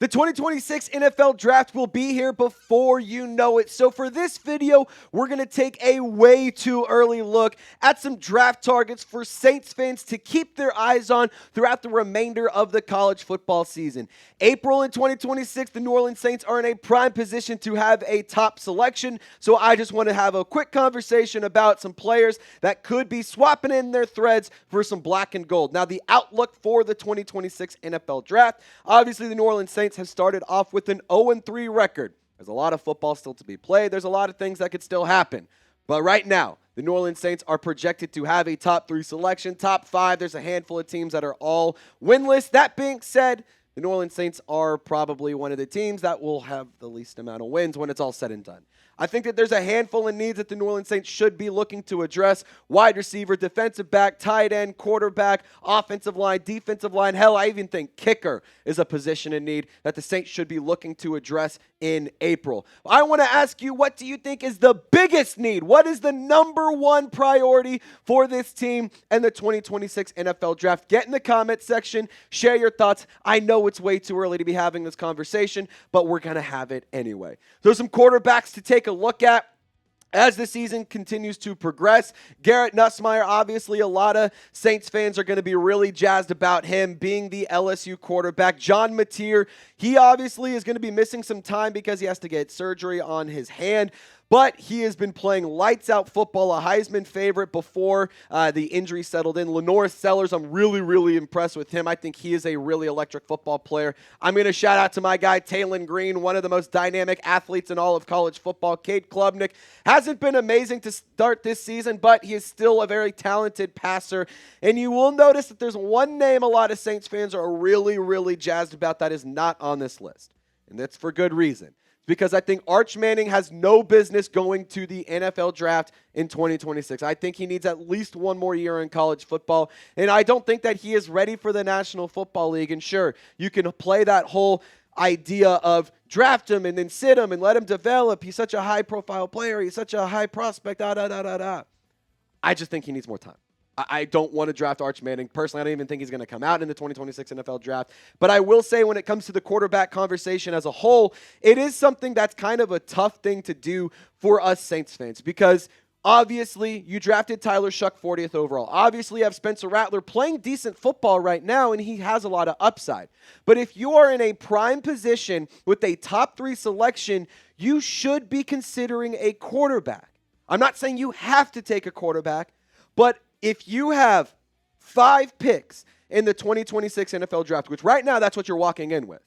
The 2026 NFL Draft will be here before you know it. So for this video, we're going to take a way too early look at some draft targets for Saints fans to keep their eyes on throughout the remainder of the college football season. April in 2026, the New Orleans Saints are in a prime position to have a top selection. So I just want to have a quick conversation about some players that could be swapping in their threads for some black and gold. Now, the outlook for the 2026 NFL Draft, obviously the New Orleans Saints have started off with an 0-3 record. There's a lot of football still to be played. There's a lot of things that could still happen. But right now, the New Orleans Saints are projected to have a top 3 selection, top 5. There's a handful of teams that are all winless. That being said, the New Orleans Saints are probably one of the teams that will have the least amount of wins when it's all said and done. I think that there's a handful of needs that the New Orleans Saints should be looking to address. Wide receiver, defensive back, tight end, quarterback, offensive line, defensive line. Hell, I even think kicker is a position in need that the Saints should be looking to address in April. I want to ask you, what do you think is the biggest need? What is the number one priority for this team and the 2026 NFL Draft? Get in the comment section. Share your thoughts. I know it's way too early to be having this conversation, but we're going to have it anyway. There's some quarterbacks to take a look at as the season continues to progress. Garrett Nussmeier, obviously a lot of Saints fans are going to be really jazzed about him being the LSU quarterback. John Mateer, he obviously is going to be missing some time because he has to get surgery on his hand. But he has been playing lights-out football, a Heisman favorite before the injury settled in. Lenore Sellers, I'm really impressed with him. I think he is a really electric football player. I'm going to shout out to my guy, Taylon Green, one of the most dynamic athletes in all of college football. Cade Klubnik hasn't been amazing to start this season, but he is still a very talented passer. And you will notice that there's one name a lot of Saints fans are really jazzed about that is not on this list. And that's for good reason. Because I think Arch Manning has no business going to the NFL Draft in 2026. I think he needs at least one more year in college football, and I don't think that he is ready for the National Football League. And sure, you can play that whole idea of draft him and then sit him and let him develop. He's such a high-profile player. He's such a high prospect. I just think he needs more time. I don't want to draft Arch Manning. Personally, I don't even think he's going to come out in the 2026 NFL Draft. But I will say when it comes to the quarterback conversation as a whole, it is something that's kind of a tough thing to do for us Saints fans because obviously you drafted Tyler Shuck 40th overall. Obviously you have Spencer Rattler playing decent football right now, and he has a lot of upside. But if you are in a prime position with a top 3 selection, you should be considering a quarterback. I'm not saying you have to take a quarterback, but if you have 5 picks in the 2026 NFL Draft, which right now that's what you're walking in with,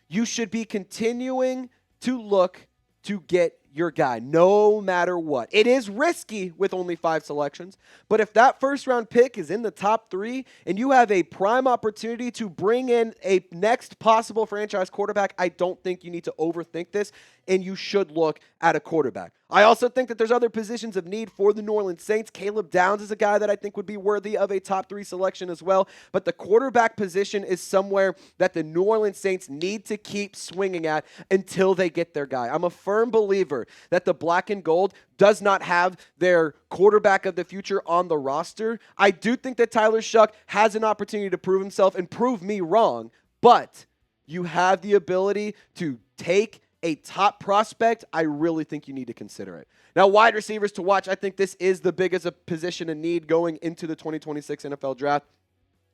you should be continuing to look to get your guy no matter what. It is risky with only 5 selections, but if that first-round pick is in the top 3 and you have a prime opportunity to bring in a next possible franchise quarterback, I don't think you need to overthink this, and you should look at a quarterback. I also think that there's other positions of need for the New Orleans Saints. Caleb Downs is a guy that I think would be worthy of a top 3 selection as well. But the quarterback position is somewhere that the New Orleans Saints need to keep swinging at until they get their guy. I'm a firm believer that the black and gold does not have their quarterback of the future on the roster. I do think that Tyler Shuck has an opportunity to prove himself and prove me wrong, but you have the ability to take a top prospect. I really think you need to consider it. Now, wide receivers to watch, I think this is the biggest position in need going into the 2026 NFL Draft.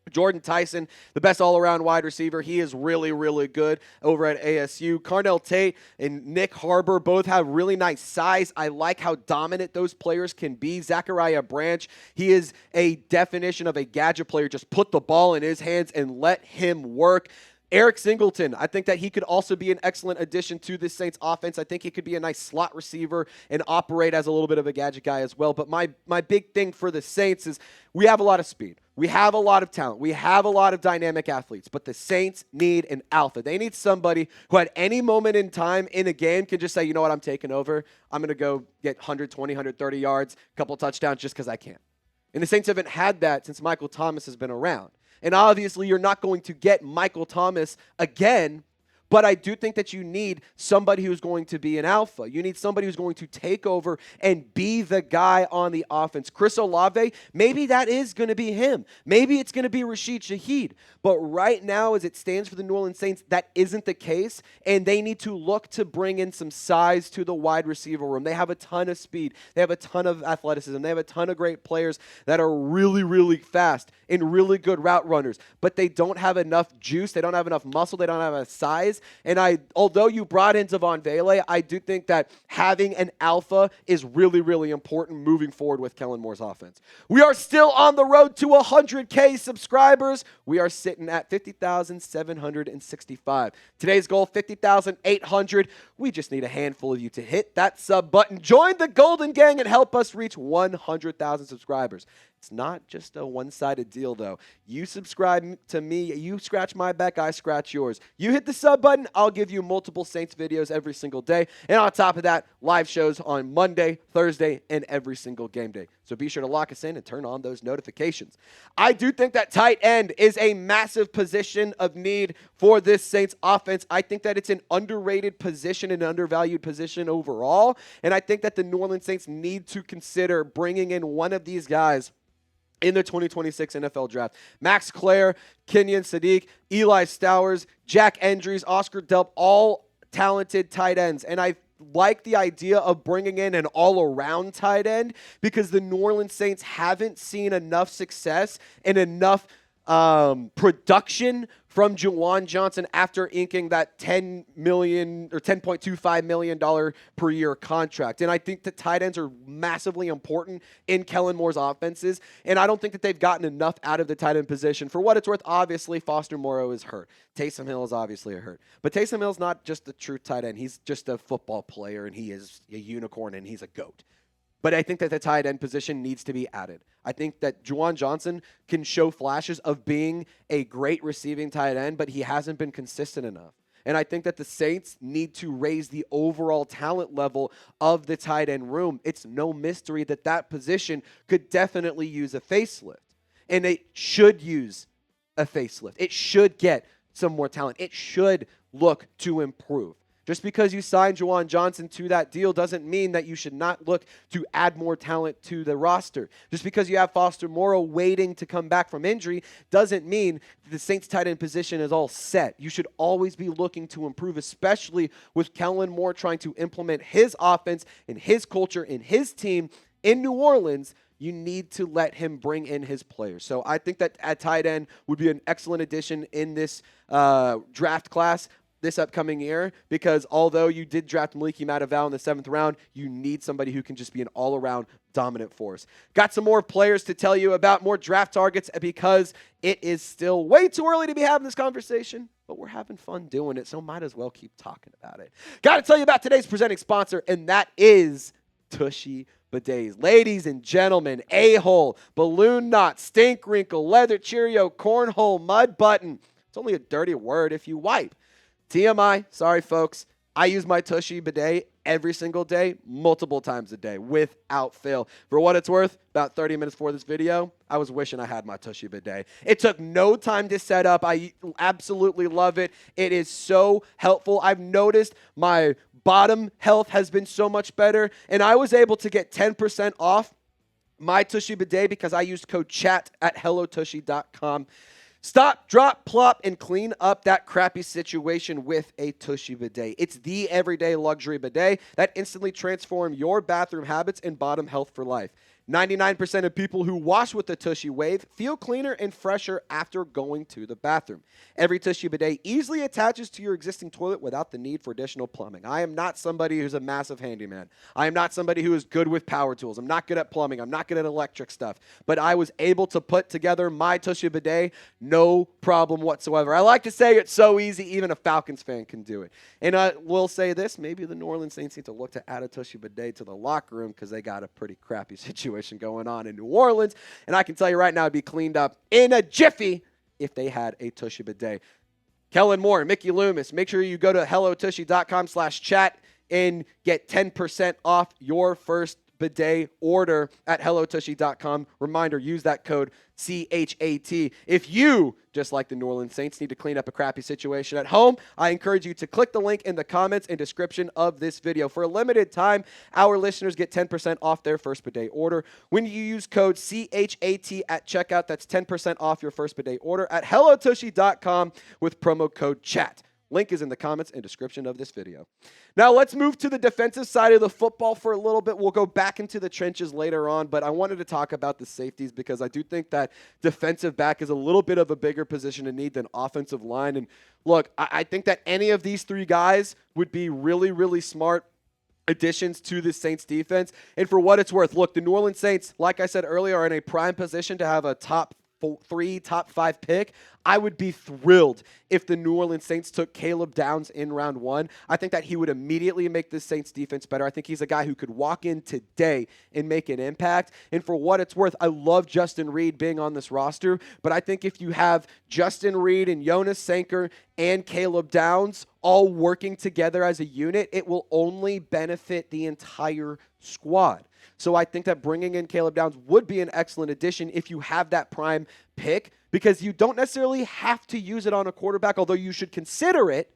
Jordan Tyson, the best all-around wide receiver. He is really good over at ASU. Carnell Tate and Nick Harbor both have really nice size. I like how dominant those players can be. Zachariah Branch, he is a definition of a gadget player. Just put the ball in his hands and let him work. Eric Singleton, I think that he could also be an excellent addition to this Saints offense. I think he could be a nice slot receiver and operate as a little bit of a gadget guy as well. But my big thing for the Saints is we have a lot of speed. We have a lot of talent. We have a lot of dynamic athletes. But the Saints need an alpha. They need somebody who at any moment in time in a game can just say, you know what, I'm taking over. I'm going to go get 120, 130 yards, a couple touchdowns just because I can. And the Saints haven't had that since Michael Thomas has been around. And obviously, you're not going to get Michael Thomas again, But I do think that you need somebody who's going to be an alpha. You need somebody who's going to take over and be the guy on the offense. Chris Olave, maybe that is going to be him. Maybe it's going to be Rashid Shaheed. But right now, as it stands for the New Orleans Saints, that isn't the case, and they need to look to bring in some size to the wide receiver room. They have a ton of speed. They have a ton of athleticism. They have a ton of great players that are really, really fast and really good route runners, but they don't have enough juice. They don't have enough muscle. They don't have enough size. And although you brought in Devon Vele, I do think that having an alpha is really, really important moving forward with Kellen Moore's offense. We are still on the road to 100K subscribers. We are sitting at 50,765. Today's goal, 50,800. We just need a handful of you to hit that sub button. Join the Golden Gang and help us reach 100,000 subscribers. It's not just a one-sided deal, though. You subscribe to me, you scratch my back, I scratch yours. You hit the sub button, I'll give you multiple Saints videos every single day. And on top of that, live shows on Monday, Thursday, and every single game day. So be sure to lock us in and turn on those notifications. I do think that tight end is a massive position of need for this Saints offense. I think that it's an underrated position, an undervalued position overall. And I think that the New Orleans Saints need to consider bringing in one of these guys in the 2026 NFL Draft. Max Clare, Kenyon Sadiq, Eli Stowers, Jack Endries, Oscar Delp, all talented tight ends. And I like the idea of bringing in an all-around tight end because the New Orleans Saints haven't seen enough success and enough production from Juwan Johnson after inking that $10 million or $10.25 million per year contract. And I think the tight ends are massively important in Kellen Moore's offenses. And I don't think that they've gotten enough out of the tight end position. For what it's worth, obviously, Foster Moreau is hurt. Taysom Hill is obviously hurt. But Taysom Hill's not just a true tight end. He's just a football player, and he is a unicorn, and he's a GOAT. But I think that the tight end position needs to be added. I think that Juwan Johnson can show flashes of being a great receiving tight end, but he hasn't been consistent enough. And I think that the Saints need to raise the overall talent level of the tight end room. It's no mystery that that position could definitely use a facelift. And it should use a facelift. It should get some more talent. It should look to improve. Just because you signed Juwan Johnson to that deal doesn't mean that you should not look to add more talent to the roster. Just because you have Foster Moreau waiting to come back from injury doesn't mean the Saints tight end position is all set. You should always be looking to improve, especially with Kellen Moore trying to implement his offense and his culture and his team in New Orleans. You need to let him bring in his players. So I think that at tight end would be an excellent addition in this draft class this upcoming year, because although you did draft Maliki Mataval in the 7th round, you need somebody who can just be an all-around dominant force. Got some more players to tell you about, more draft targets, because it is still way too early to be having this conversation, but we're having fun doing it, so might as well keep talking about it. Got to tell you about today's presenting sponsor, and that is Tushy Bidets. Ladies and gentlemen, A-hole, balloon knot, stink wrinkle, leather Cheerio, cornhole, mud button. It's only a dirty word if you wipe. TMI, sorry folks, I use my Tushy bidet every single day, multiple times a day, without fail. For what it's worth, about 30 minutes before this video, I was wishing I had my Tushy bidet. It took no time to set up. I absolutely love it. It is so helpful. I've noticed my bottom health has been so much better, and I was able to get 10% off my Tushy bidet because I used code CHAT at hellotushy.com. Stop, drop, plop, and clean up that crappy situation with a Tushy bidet. It's the everyday luxury bidet that instantly transforms your bathroom habits and bottom health for life. 99% of people who wash with the Tushy Wave feel cleaner and fresher after going to the bathroom. Every Tushy bidet easily attaches to your existing toilet without the need for additional plumbing. I am not somebody who's a massive handyman. I am not somebody who is good with power tools. I'm not good at plumbing. I'm not good at electric stuff. But I was able to put together my Tushy bidet, no problem whatsoever. I like to say it's so easy, even a Falcons fan can do it. And I will say this, maybe the New Orleans Saints need to look to add a Tushy bidet to the locker room because they got a pretty crappy situation going on in New Orleans, and I can tell you right now it'd be cleaned up in a jiffy if they had a Tushy bidet. Kellen Moore, Mickey Loomis, make sure you go to hellotushy.com/chat and get 10% off your first bidet order at hellotushy.com. Reminder, use that code CHAT. If you, just like the New Orleans Saints, need to clean up a crappy situation at home, I encourage you to click the link in the comments and description of this video. For a limited time, our listeners get 10% off their first bidet order when you use code CHAT at checkout. That's 10% off your first bidet order at hellotushy.com with promo code CHAT. Link is in the comments and description of this video. Now let's move to the defensive side of the football for a little bit. We'll go back into the trenches later on, but I wanted to talk about the safeties because I do think that defensive back is a little bit of a bigger position in need than offensive line. And look, I think that any of these three guys would be really, really smart additions to the Saints defense. And for what it's worth, look, the New Orleans Saints, like I said earlier, are in a prime position to have a top 5 pick. I would be thrilled if the New Orleans Saints took Caleb Downs in round 1. I think that he would immediately make the Saints defense better. I think he's a guy who could walk in today and make an impact. And for what it's worth, I love Justin Reed being on this roster, but I think if you have Justin Reed and Jonas Sanker and Caleb Downs all working together as a unit, it will only benefit the entire squad. So I think that bringing in Caleb Downs would be an excellent addition if you have that prime pick, because you don't necessarily have to use it on a quarterback, although you should consider it.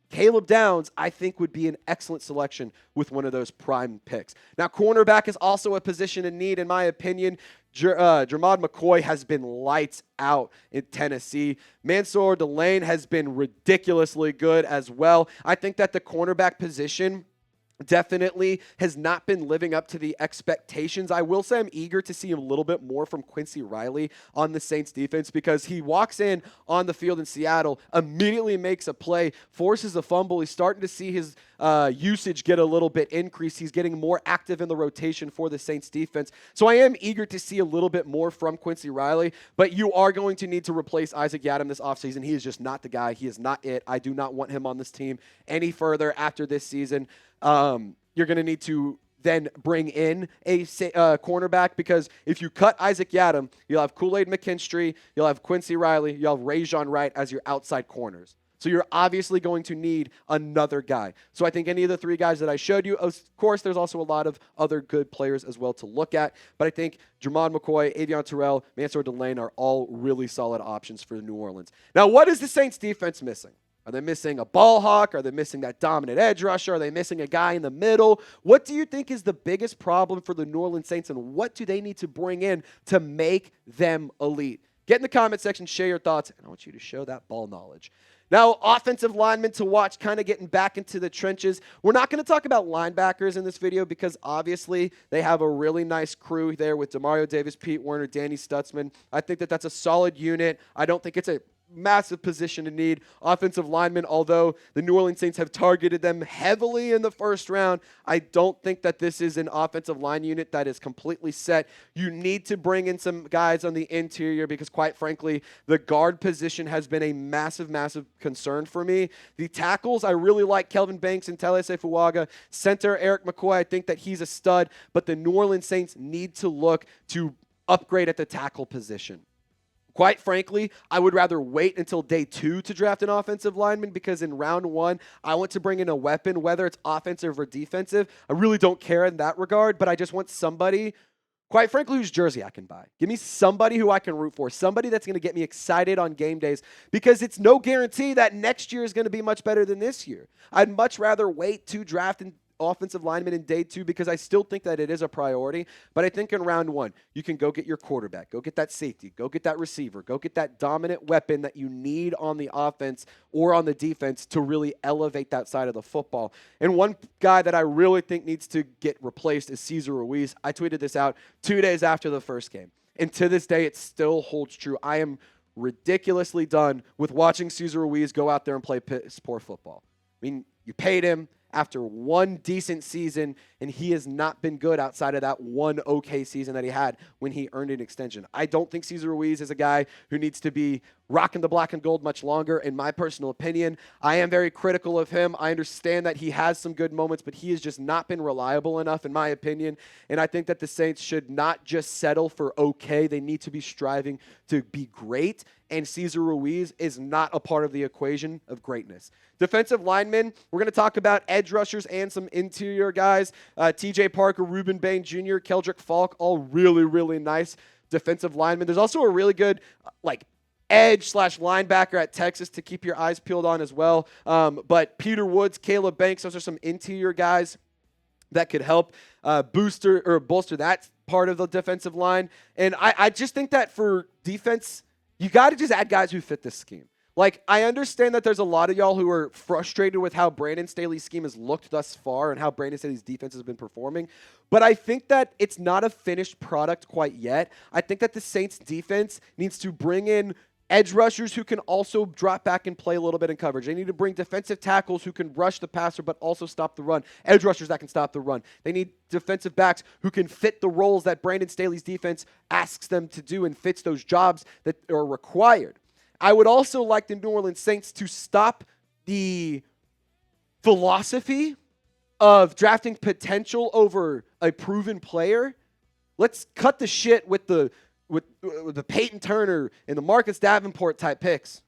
Caleb Downs, I think, would be an excellent selection with one of those prime picks. Now, cornerback is also a position in need, in my opinion. Jermod McCoy has been lights out in Tennessee. Mansour Delane has been ridiculously good as well. I think that the cornerback position definitely has not been living up to the expectations. I will say I'm eager to see a little bit more from Quincy Riley on the Saints defense, because he walks in on the field in Seattle, immediately makes a play, forces a fumble. He's starting to see his usage get a little bit increased. He's getting more active in the rotation for the Saints defense. So I am eager to see a little bit more from Quincy Riley, but you are going to need to replace Isaac Yiadom this offseason. He is just not the guy. He is not it. I do not want him on this team any further after this season. You're going to need to then bring in a cornerback, because if you cut Isaac Yiadom, you'll have Kool-Aid McKinstry, you'll have Quincy Riley, you'll have Rajon Wright as your outside corners. So you're obviously going to need another guy. So I think any of the three guys that I showed you, of course, there's also a lot of other good players as well to look at. But I think Jermod McCoy, Avion Terrell, Mansour Delane are all really solid options for New Orleans. Now, what is the Saints defense missing? Are they missing a ball hawk? Are they missing that dominant edge rusher? Are they missing a guy in the middle? What do you think is the biggest problem for the New Orleans Saints, and what do they need to bring in to make them elite? Get in the comment section, share your thoughts, and I want you to show that ball knowledge. Now, offensive linemen to watch, kind of getting back into the trenches. We're not going to talk about linebackers in this video because obviously they have a really nice crew there with Demario Davis, Pete Werner, Danny Stutzman. I think that that's a solid unit. I don't think it's a massive position to need. Offensive linemen, although the New Orleans Saints have targeted them heavily in the first round, I don't think that this is an offensive line unit that is completely set. You need to bring in some guys on the interior because, quite frankly, the guard position has been a massive, massive concern for me. The tackles, I really like Kelvin Banks and Tele Sefuaga. Center, Eric McCoy, I think that he's a stud, but the New Orleans Saints need to look to upgrade at the tackle position. Quite frankly, I would rather wait until day 2 to draft an offensive lineman, because in round 1, I want to bring in a weapon, whether it's offensive or defensive. I really don't care in that regard, but I just want somebody, quite frankly, whose jersey I can buy. Give me somebody who I can root for, somebody that's going to get me excited on game days, because it's no guarantee that next year is going to be much better than this year. I'd much rather wait to draft an offensive lineman in day 2, because I still think that it is a priority. But I think in round 1, you can go get your quarterback, go get that safety, go get that receiver, go get that dominant weapon that you need on the offense or on the defense to really elevate that side of the football. And one guy that I really think needs to get replaced is Cesar Ruiz. I tweeted this out 2 days after the first game, and to this day, it still holds true. I am ridiculously done with watching Cesar Ruiz go out there and play piss poor football. I mean, you paid him after one decent season, and he has not been good outside of that one okay season that he had when he earned an extension. I don't think Cesar Ruiz is a guy who needs to be rocking the black and gold much longer, in my personal opinion. I am very critical of him. I understand that he has some good moments, but he has just not been reliable enough, in my opinion. And I think that the Saints should not just settle for okay. They need to be striving to be great. And Cesar Ruiz is not a part of the equation of greatness. Defensive linemen, we're going to talk about edge rushers and some interior guys. TJ Parker, Reuben Bain Jr., Keldrick Falk, all really, really nice defensive linemen. There's also a really good edge/linebacker at Texas to keep your eyes peeled on as well. But Peter Woods, Caleb Banks, those are some interior guys that could help bolster that part of the defensive line. And I just think that for defense, you got to just add guys who fit this scheme. Like, I understand that there's a lot of y'all who are frustrated with how Brandon Staley's scheme has looked thus far and how Brandon Staley's defense has been performing. But I think that it's not a finished product quite yet. I think that the Saints defense needs to bring in edge rushers who can also drop back and play a little bit in coverage. They need to bring defensive tackles who can rush the passer but also stop the run. Edge rushers that can stop the run. They need defensive backs who can fit the roles that Brandon Staley's defense asks them to do and fits those jobs that are required. I would also like the New Orleans Saints to stop the philosophy of drafting potential over a proven player. Let's cut the shit with the Peyton Turner and the Marcus Davenport type picks.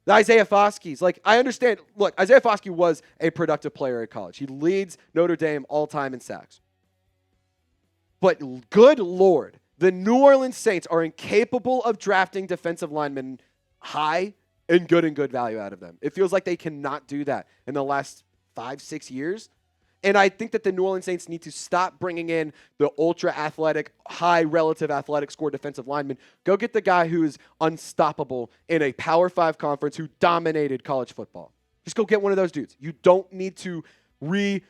The Isaiah Foskey's. Like, I understand. Look, Isaiah Foskey was a productive player at college. He leads Notre Dame all time in sacks. But good Lord, the New Orleans Saints are incapable of drafting defensive linemen high and good value out of them. It feels like they cannot do that in the last 5-6 years. And I think that the New Orleans Saints need to stop bringing in the ultra-athletic, high relative athletic score defensive lineman. Go get the guy who is unstoppable in a Power 5 conference who dominated college football. Just go get one of those dudes. You don't need to reinvent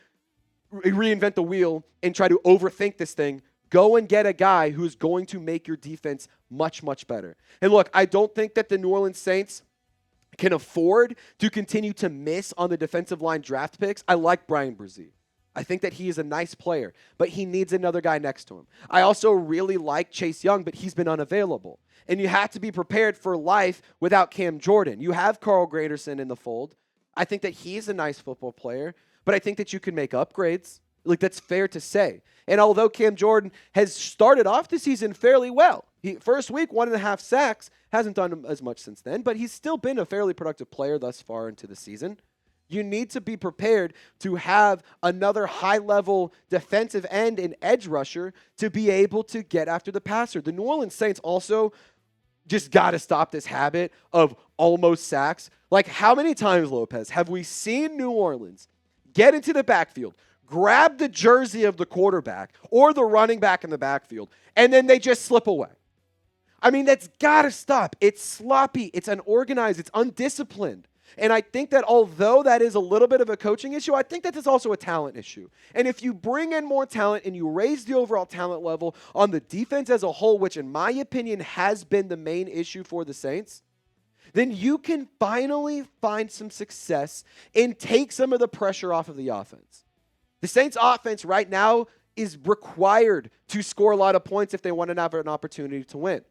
the wheel and try to overthink this thing. Go and get a guy who's going to make your defense much, much better. And look, I don't think that the New Orleans Saints can afford to continue to miss on the defensive line draft picks. I like Brian Brzee. I think that he is a nice player, but he needs another guy next to him. I also really like Chase Young, but he's been unavailable. And you have to be prepared for life without Cam Jordan. You have Carl Granderson in the fold. I think that he's a nice football player, but I think that you can make upgrades. Like, that's fair to say. And although Cam Jordan has started off the season fairly well, first week, 1.5 sacks, hasn't done as much since then, but he's still been a fairly productive player thus far into the season. You need to be prepared to have another high-level defensive end and edge rusher to be able to get after the passer. The New Orleans Saints also just got to stop this habit of almost sacks. Like, how many times, Lopez, have we seen New Orleans get into the backfield, grab the jersey of the quarterback or the running back in the backfield, and then they just slip away? I mean, that's got to stop. It's sloppy. It's unorganized. It's undisciplined. And I think that although that is a little bit of a coaching issue, I think that is also a talent issue. And if you bring in more talent and you raise the overall talent level on the defense as a whole, which in my opinion has been the main issue for the Saints, then you can finally find some success and take some of the pressure off of the offense. The Saints offense right now is required to score a lot of points if they want to have an opportunity to win.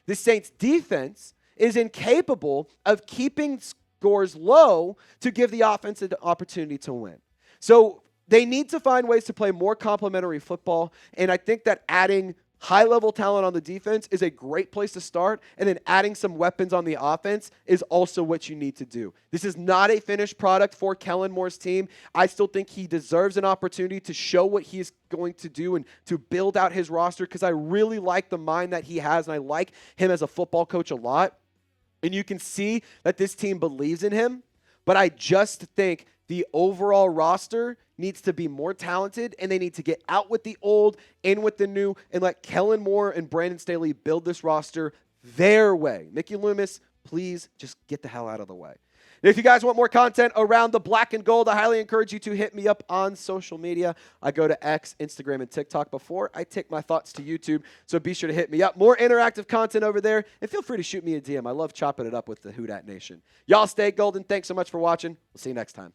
The Saints defense is incapable of keeping scores low to give the offense an opportunity to win. So they need to find ways to play more complementary football, and I think that adding high-level talent on the defense is a great place to start, and then adding some weapons on the offense is also what you need to do. This is not a finished product for Kellen Moore's team. I still think he deserves an opportunity to show what he's going to do and to build out his roster, because I really like the mind that he has, and I like him as a football coach a lot. And you can see that this team believes in him, but I just think the overall roster needs to be more talented, and they need to get out with the old, in with the new, and let Kellen Moore and Brandon Staley build this roster their way. Mickey Loomis, please just get the hell out of the way. If you guys want more content around the black and gold, I highly encourage you to hit me up on social media. I go to X, Instagram, and TikTok before I take my thoughts to YouTube, so be sure to hit me up. More interactive content over there, and feel free to shoot me a DM. I love chopping it up with the Who Dat Nation. Y'all stay golden. Thanks so much for watching. We'll see you next time.